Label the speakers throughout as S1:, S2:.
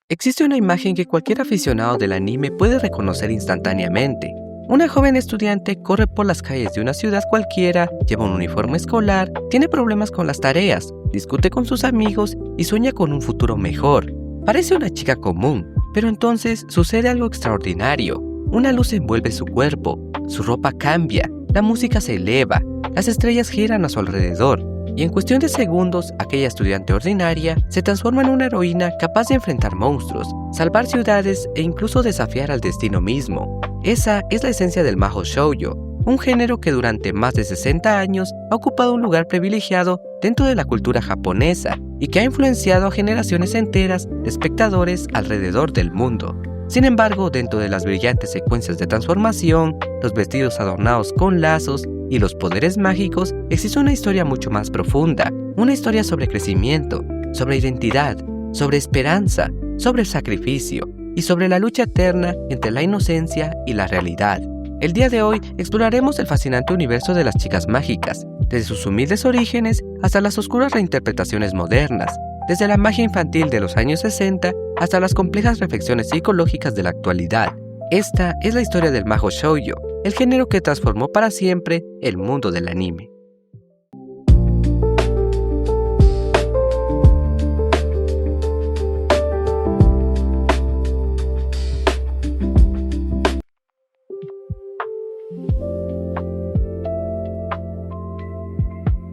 S1: Existe una imagen que cualquier aficionado del anime puede reconocer instantáneamente. Una joven estudiante corre por las calles de una ciudad cualquiera, lleva un uniforme escolar, tiene problemas con las tareas, discute con sus amigos y sueña con un futuro mejor. Parece una chica común, pero entonces sucede algo extraordinario. Una luz envuelve su cuerpo, su ropa cambia, la música se eleva, las estrellas giran a su alrededor. Y en cuestión de segundos, aquella estudiante ordinaria se transforma en una heroína capaz de enfrentar monstruos, salvar ciudades e incluso desafiar al destino mismo. Esa es la esencia del Mahou Shoujo, un género que durante más de 60 años ha ocupado un lugar privilegiado dentro de la cultura japonesa y que ha influenciado a generaciones enteras de espectadores alrededor del mundo. Sin embargo, dentro de las brillantes secuencias de transformación, los vestidos adornados con lazos y los poderes mágicos, existe una historia mucho más profunda, una historia sobre crecimiento, sobre identidad, sobre esperanza, sobre sacrificio y sobre la lucha eterna entre la inocencia y la realidad. El día de hoy exploraremos el fascinante universo de las chicas mágicas, desde sus humildes orígenes hasta las oscuras reinterpretaciones modernas, desde la magia infantil de los años 60 hasta las complejas reflexiones psicológicas de la actualidad. Esta es la historia del Mahou Shoujo, el género que transformó para siempre el mundo del anime.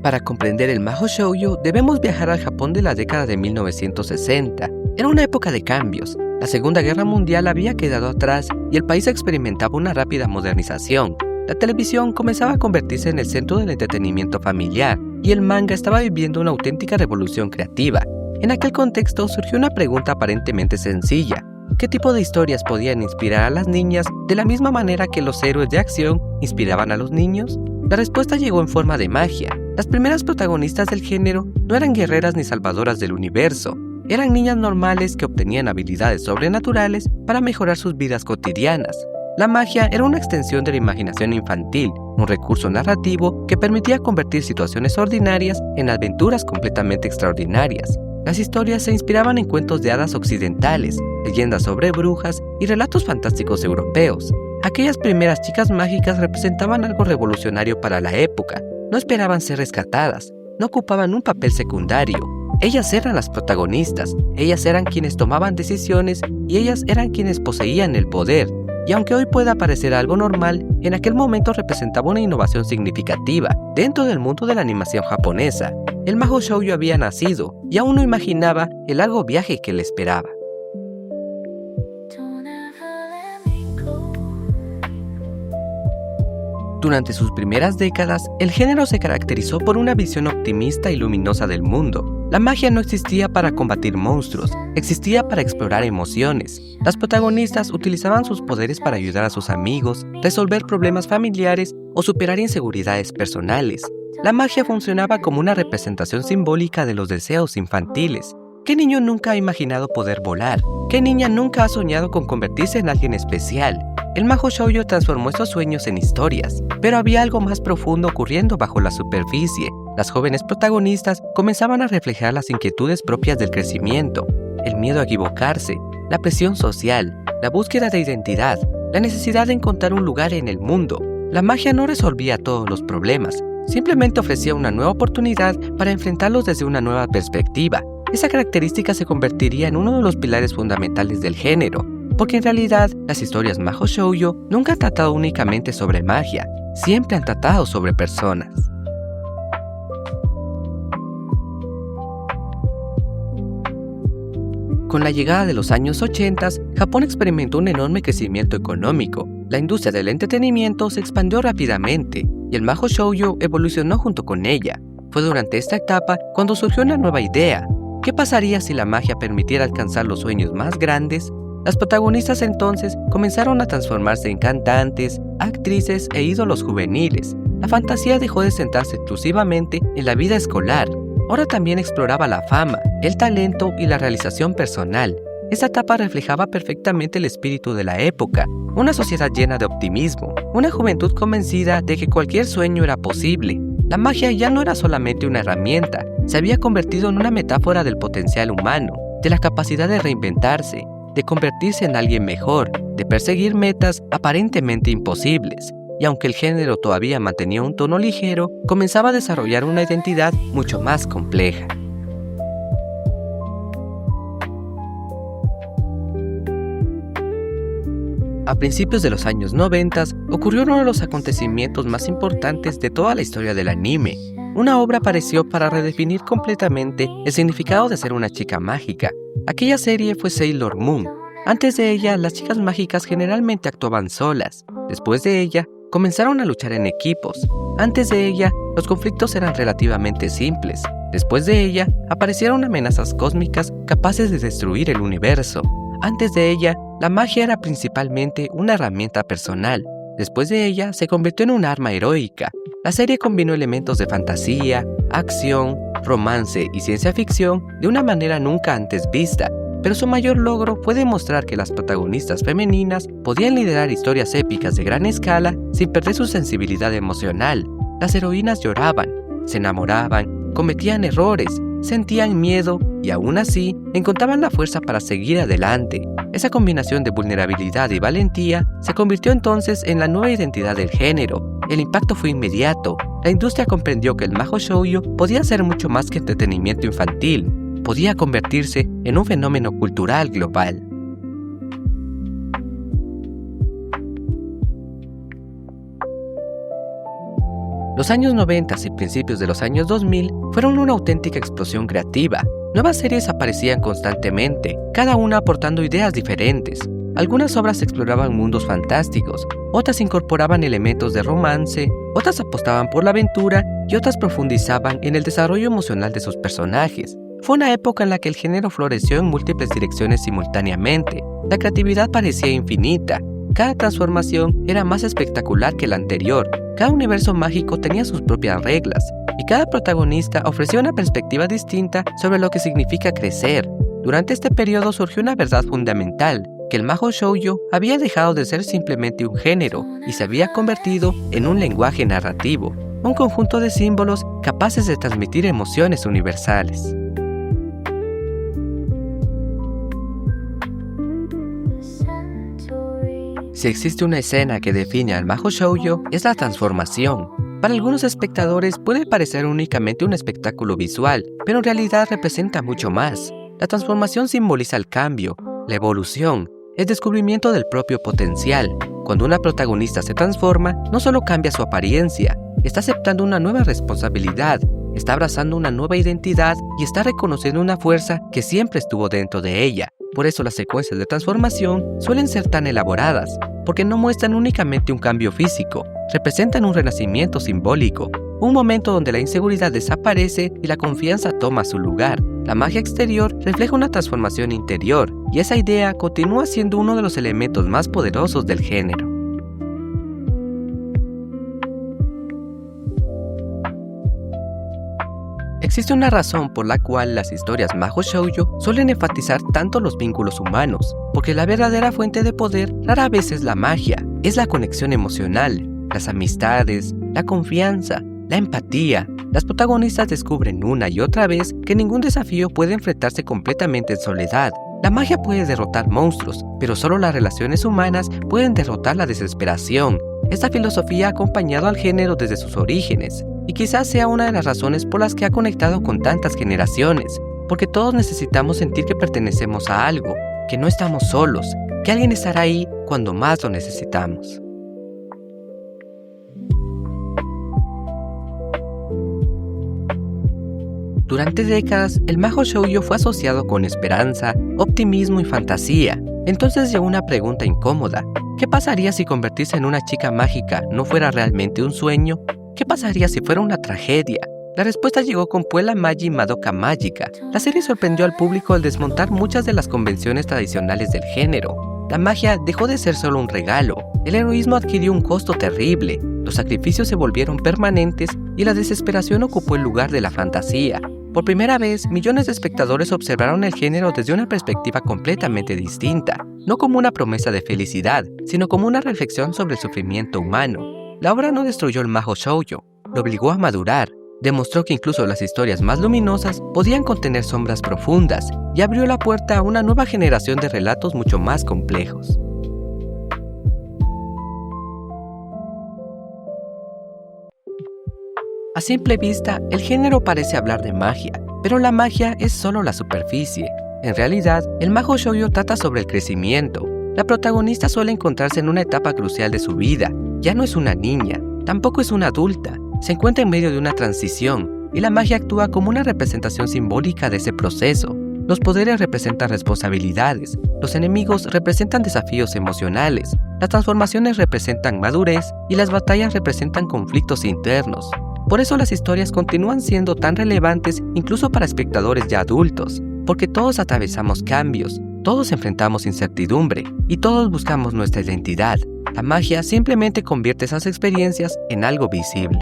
S1: Para comprender el Mahou Shoujo, debemos viajar al Japón de la década de 1960. Era una época de cambios. La Segunda Guerra Mundial había quedado atrás y el país experimentaba una rápida modernización. La televisión comenzaba a convertirse en el centro del entretenimiento familiar y el manga estaba viviendo una auténtica revolución creativa. En aquel contexto surgió una pregunta aparentemente sencilla. ¿Qué tipo de historias podían inspirar a las niñas de la misma manera que los héroes de acción inspiraban a los niños? La respuesta llegó en forma de magia. Las primeras protagonistas del género no eran guerreras ni salvadoras del universo. Eran niñas normales que obtenían habilidades sobrenaturales para mejorar sus vidas cotidianas. La magia era una extensión de la imaginación infantil, un recurso narrativo que permitía convertir situaciones ordinarias en aventuras completamente extraordinarias. Las historias se inspiraban en cuentos de hadas occidentales, leyendas sobre brujas y relatos fantásticos europeos. Aquellas primeras chicas mágicas representaban algo revolucionario para la época. No esperaban ser rescatadas, no ocupaban un papel secundario. Ellas eran las protagonistas, ellas eran quienes tomaban decisiones y ellas eran quienes poseían el poder. Y aunque hoy pueda parecer algo normal, en aquel momento representaba una innovación significativa dentro del mundo de la animación japonesa. El Mahou Shoujo había nacido y aún no imaginaba el largo viaje que le esperaba. Durante sus primeras décadas, el género se caracterizó por una visión optimista y luminosa del mundo. La magia no existía para combatir monstruos, existía para explorar emociones. Las protagonistas utilizaban sus poderes para ayudar a sus amigos, resolver problemas familiares o superar inseguridades personales. La magia funcionaba como una representación simbólica de los deseos infantiles. ¿Qué niño nunca ha imaginado poder volar? ¿Qué niña nunca ha soñado con convertirse en alguien especial? El Mahou Shoujo transformó esos sueños en historias, pero había algo más profundo ocurriendo bajo la superficie. Las jóvenes protagonistas comenzaban a reflejar las inquietudes propias del crecimiento, el miedo a equivocarse, la presión social, la búsqueda de identidad, la necesidad de encontrar un lugar en el mundo. La magia no resolvía todos los problemas, simplemente ofrecía una nueva oportunidad para enfrentarlos desde una nueva perspectiva. Esa característica se convertiría en uno de los pilares fundamentales del género, porque en realidad las historias Mahou Shoujo nunca han tratado únicamente sobre magia, siempre han tratado sobre personas. Con la llegada de los años 80, Japón experimentó un enorme crecimiento económico. La industria del entretenimiento se expandió rápidamente y el Mahou Shoujo evolucionó junto con ella. Fue durante esta etapa cuando surgió una nueva idea. ¿Qué pasaría si la magia permitiera alcanzar los sueños más grandes? Las protagonistas entonces comenzaron a transformarse en cantantes, actrices e ídolos juveniles. La fantasía dejó de centrarse exclusivamente en la vida escolar. Ahora también exploraba la fama, el talento y la realización personal. Esta etapa reflejaba perfectamente el espíritu de la época, una sociedad llena de optimismo, una juventud convencida de que cualquier sueño era posible. La magia ya no era solamente una herramienta, se había convertido en una metáfora del potencial humano. de la capacidad de reinventarse, de convertirse en alguien mejor, de perseguir metas aparentemente imposibles. Y aunque el género todavía mantenía un tono ligero, comenzaba a desarrollar una identidad mucho más compleja. A principios de los años 90 ocurrió uno de los acontecimientos más importantes de toda la historia del anime. Una obra apareció para redefinir completamente el significado de ser una chica mágica. Aquella serie fue Sailor Moon. Antes de ella, las chicas mágicas generalmente actuaban solas. Después de ella, comenzaron a luchar en equipos. Antes de ella, los conflictos eran relativamente simples. Después de ella, aparecieron amenazas cósmicas capaces de destruir el universo. Antes de ella, la magia era principalmente una herramienta personal. Después de ella, se convirtió en un arma heroica. La serie combinó elementos de fantasía, acción, romance y ciencia ficción de una manera nunca antes vista, pero su mayor logro fue demostrar que las protagonistas femeninas podían liderar historias épicas de gran escala sin perder su sensibilidad emocional. Las heroínas lloraban, se enamoraban, cometían errores, sentían miedo y aún así encontraban la fuerza para seguir adelante. Esa combinación de vulnerabilidad y valentía se convirtió entonces en la nueva identidad del género. El impacto fue inmediato. La industria comprendió que el Mahou Shoujo podía ser mucho más que entretenimiento infantil. Podía convertirse en un fenómeno cultural global. Los años 90 y principios de los años 2000 fueron una auténtica explosión creativa. Nuevas series aparecían constantemente, cada una aportando ideas diferentes. Algunas obras exploraban mundos fantásticos, otras incorporaban elementos de romance, otras apostaban por la aventura y otras profundizaban en el desarrollo emocional de sus personajes. Fue una época en la que el género floreció en múltiples direcciones simultáneamente. La creatividad parecía infinita. Cada transformación era más espectacular que la anterior. Cada universo mágico tenía sus propias reglas, y cada protagonista ofrecía una perspectiva distinta sobre lo que significa crecer. Durante este periodo surgió una verdad fundamental, que el Mahou Shoujo había dejado de ser simplemente un género y se había convertido en un lenguaje narrativo, un conjunto de símbolos capaces de transmitir emociones universales. Si existe una escena que define al Mahou Shoujo, es la transformación. Para algunos espectadores puede parecer únicamente un espectáculo visual, pero en realidad representa mucho más. La transformación simboliza el cambio, la evolución, el descubrimiento del propio potencial. Cuando una protagonista se transforma, no solo cambia su apariencia, está aceptando una nueva responsabilidad, está abrazando una nueva identidad y está reconociendo una fuerza que siempre estuvo dentro de ella. Por eso las secuencias de transformación suelen ser tan elaboradas, porque no muestran únicamente un cambio físico, representan un renacimiento simbólico, un momento donde la inseguridad desaparece y la confianza toma su lugar. La magia exterior refleja una transformación interior, y esa idea continúa siendo uno de los elementos más poderosos del género. Existe una razón por la cual las historias Mahou Shoujo suelen enfatizar tanto los vínculos humanos, porque la verdadera fuente de poder rara vez es la magia, es la conexión emocional, las amistades, la confianza, la empatía. Las protagonistas descubren una y otra vez que ningún desafío puede enfrentarse completamente en soledad. La magia puede derrotar monstruos, pero solo las relaciones humanas pueden derrotar la desesperación. Esta filosofía ha acompañado al género desde sus orígenes, y quizás sea una de las razones por las que ha conectado con tantas generaciones, porque todos necesitamos sentir que pertenecemos a algo, que no estamos solos, que alguien estará ahí cuando más lo necesitamos. Durante décadas, el Mahou Shoujo fue asociado con esperanza, optimismo y fantasía. Entonces llegó una pregunta incómoda. ¿Qué pasaría si convertirse en una chica mágica no fuera realmente un sueño? ¿Qué pasaría si fuera una tragedia? La respuesta llegó con Puella Magi Madoka Mágica. La serie sorprendió al público al desmontar muchas de las convenciones tradicionales del género. La magia dejó de ser solo un regalo. El heroísmo adquirió un costo terrible. Los sacrificios se volvieron permanentes y la desesperación ocupó el lugar de la fantasía. Por primera vez, millones de espectadores observaron el género desde una perspectiva completamente distinta, no como una promesa de felicidad, sino como una reflexión sobre el sufrimiento humano. La obra no destruyó el Mahou Shoujo, lo obligó a madurar, demostró que incluso las historias más luminosas podían contener sombras profundas y abrió la puerta a una nueva generación de relatos mucho más complejos. A simple vista, el género parece hablar de magia, pero la magia es solo la superficie. En realidad, el Mahou Shoujo trata sobre el crecimiento. La protagonista suele encontrarse en una etapa crucial de su vida. Ya no es una niña, tampoco es una adulta. Se encuentra en medio de una transición, y la magia actúa como una representación simbólica de ese proceso. Los poderes representan responsabilidades, los enemigos representan desafíos emocionales, las transformaciones representan madurez y las batallas representan conflictos internos. Por eso las historias continúan siendo tan relevantes incluso para espectadores ya adultos, porque todos atravesamos cambios, todos enfrentamos incertidumbre y todos buscamos nuestra identidad. La magia simplemente convierte esas experiencias en algo visible.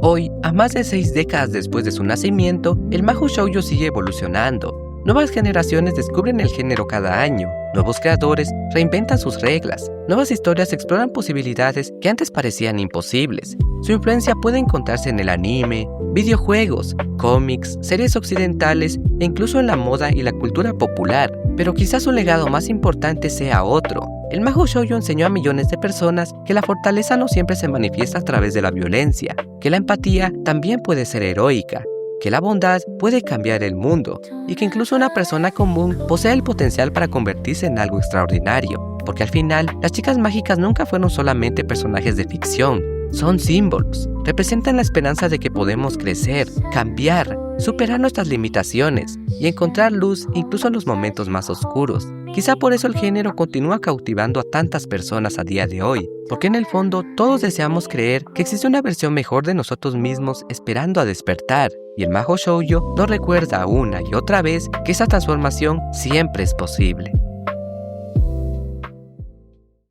S1: Hoy, a más de 6 décadas después de su nacimiento, el Mahou Shoujo sigue evolucionando. Nuevas generaciones descubren el género cada año, nuevos creadores reinventan sus reglas, nuevas historias exploran posibilidades que antes parecían imposibles. Su influencia puede encontrarse en el anime, videojuegos, cómics, series occidentales e incluso en la moda y la cultura popular, pero quizás su legado más importante sea otro. El Mahou Shoujo enseñó a millones de personas que la fortaleza no siempre se manifiesta a través de la violencia, que la empatía también puede ser heroica, que la bondad puede cambiar el mundo y que incluso una persona común posee el potencial para convertirse en algo extraordinario, porque al final las chicas mágicas nunca fueron solamente personajes de ficción, son símbolos, representan la esperanza de que podemos crecer, cambiar, superar nuestras limitaciones y encontrar luz incluso en los momentos más oscuros. Quizá por eso el género continúa cautivando a tantas personas a día de hoy, porque en el fondo todos deseamos creer que existe una versión mejor de nosotros mismos esperando a despertar, y el Mahou Shoujo nos recuerda una y otra vez que esa transformación siempre es posible.